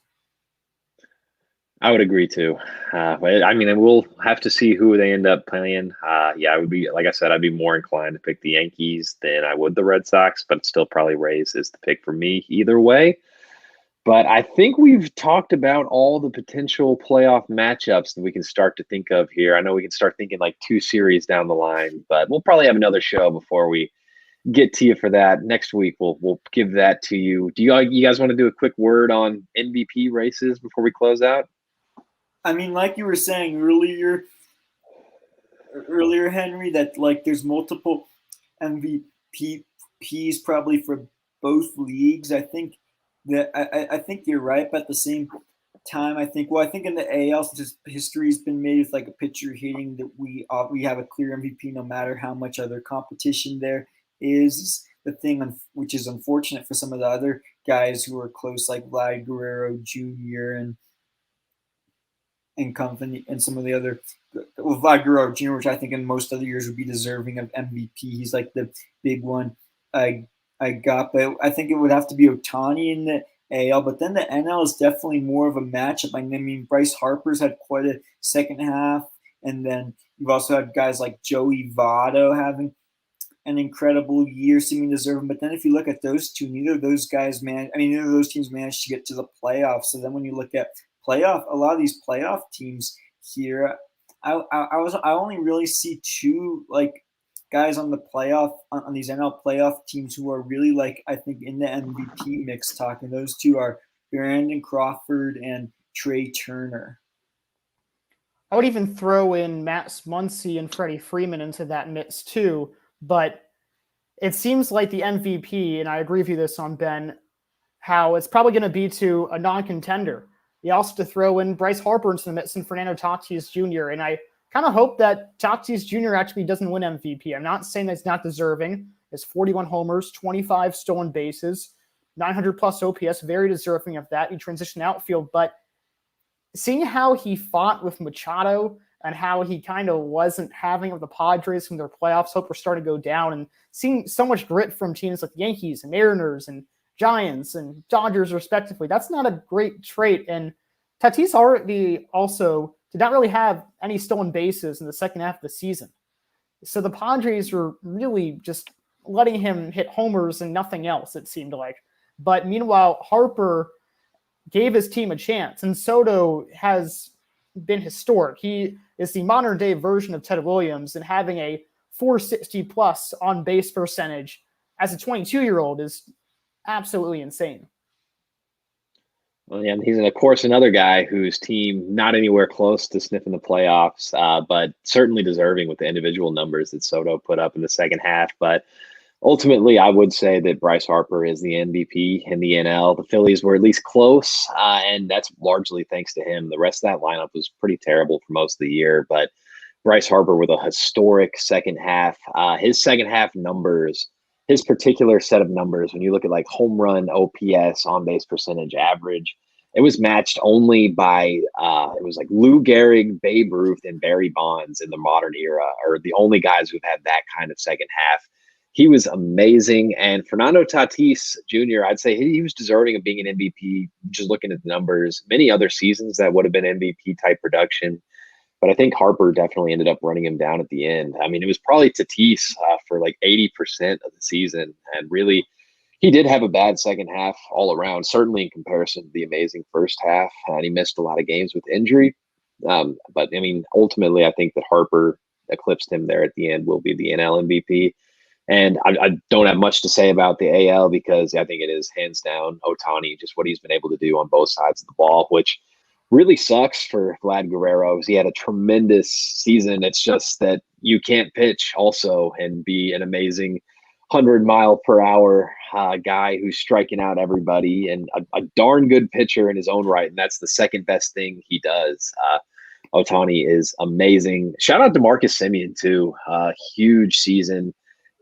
I would agree too. But we'll have to see who they end up playing. I would be, like I said, I'd be more inclined to pick the Yankees than I would the Red Sox, but still probably Rays is the pick for me either way. But I think we've talked about all the potential playoff matchups that we can start to think of here. I know we can start thinking like 2 series down the line, but we'll probably have another show before we get to you for that. Next week, we'll give that to you. Do you guys want to do a quick word on MVP races before we close out? Like you were saying earlier, Henry, that like there's multiple MVPs probably for both leagues. I think that I think you're right, but at the same time, I think in the AL, since history's been made with like a pitcher hitting, that we have a clear MVP no matter how much other competition there is. The thing which is unfortunate for some of the other guys who are close, like Vlad Guerrero Jr. and company, and some of the other, Vlad Guerrero Jr., which I think in most other years would be deserving of MVP. He's like the big one I got, but I think it would have to be Ohtani in the AL. But then the NL is definitely more of a matchup. I mean, Bryce Harper's had quite a second half, and then you've also had guys like Joey Votto having an incredible year, seeming deserving. But then if you look at those two, neither of those teams managed to get to the playoffs. So then when you look at a lot of these playoff teams here, I only really see two like guys on the playoff on these NL playoff teams who are really like, I think, in the MVP mix talking. Those two are Brandon Crawford and Trey Turner. I would even throw in Matt Muncy and Freddie Freeman into that mix too. But it seems like the MVP, and I agree with you this on Ben, how it's probably going to be to a non-contender. You also have to throw in Bryce Harper into the mix and Fernando Tatis Jr. And I kind of hope that Tatis Jr. actually doesn't win MVP. I'm not saying that he's not deserving. It's 41 homers, 25 stolen bases, 900 plus OPS, very deserving of that. He transitioned outfield, but seeing how he fought with Machado and how he kind of wasn't having of the Padres in their playoffs, hope we're starting to go down, and seeing so much grit from teams like the Yankees and Mariners and Giants and Dodgers respectively, that's not a great trait. And Tatis already also did not really have any stolen bases in the second half of the season. So the Padres were really just letting him hit homers and nothing else, it seemed like. But meanwhile, Harper gave his team a chance, and Soto has been historic. He is the modern day version of Ted Williams, and having a 460 plus on base percentage as a 22-year-old is absolutely insane. Well, yeah, he's of course another guy whose team not anywhere close to sniffing the playoffs, but certainly deserving with the individual numbers that Soto put up in the second half. But ultimately, I would say that Bryce Harper is the MVP in the NL. The Phillies were at least close, and that's largely thanks to him. The rest of that lineup was pretty terrible for most of the year, but Bryce Harper with a historic second half. His second half numbers, his particular set of numbers, when you look at like home run, OPS, on-base percentage, average, it was matched only by, it was like Lou Gehrig, Babe Ruth, and Barry Bonds in the modern era, are the only guys who've had that kind of second half. He was amazing. And Fernando Tatis Jr., I'd say he was deserving of being an MVP, just looking at the numbers. Many other seasons that would have been MVP-type production. But I think Harper definitely ended up running him down at the end. I mean, it was probably Tatis for like 80% of the season. And really, he did have a bad second half all around, certainly in comparison to the amazing first half. And he missed a lot of games with injury. But, I mean, ultimately, I think that Harper eclipsed him there at the end, will be the NL MVP. And I don't have much to say about the AL because I think it is hands down Ohtani, just what he's been able to do on both sides of the ball, which really sucks for Vlad Guerrero. He had a tremendous season. It's just that you can't pitch also and be an amazing 100-mile-per-hour guy who's striking out everybody and a darn good pitcher in his own right. And that's the second best thing he does. Ohtani is amazing. Shout out to Marcus Semien too. Huge season.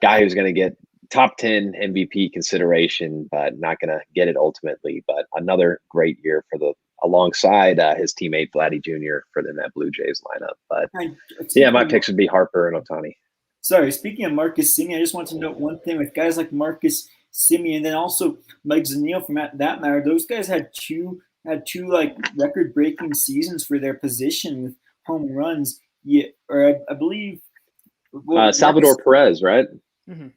Guy who's going to get top 10 MVP consideration, but not going to get it ultimately. But another great year for alongside his teammate Vladdy Jr. for that Blue Jays lineup. But yeah, my picks would be Harper and Ohtani. Sorry, speaking of Marcus Semien, I just want to note one thing with guys like Marcus Semien, and then also Mike Zunino from that matter. Those guys had two like record-breaking seasons for their position with home runs. Yeah, or I believe Salvador Perez, right? Mm-hmm.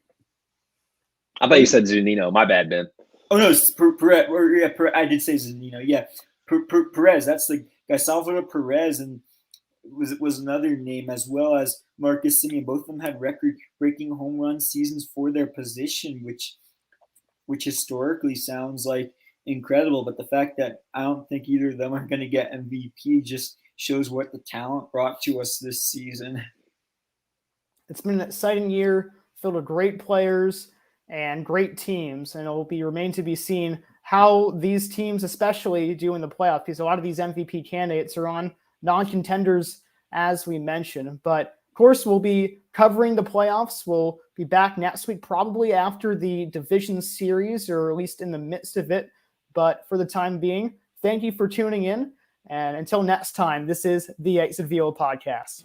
I thought you said Zunino. My bad, Ben. Oh no, Perez. I did say Zunino. Yeah, Perez. That's the guy. Salvador Perez and was another name, as well as Marcus Semien. Both of them had record-breaking home run seasons for their position, which historically sounds like incredible. But the fact that I don't think either of them are going to get MVP just shows what the talent brought to us this season. It's been an exciting year, filled with great players and great teams, and it will remain to be seen how these teams especially do in the playoffs, because a lot of these MVP candidates are on non-contenders, as we mentioned. But of course, we'll be covering the playoffs. We'll be back next week, probably after the division series, or at least in the midst of it. But for the time being, thank you for tuning in. And until next time, this is the Exit Velo podcast.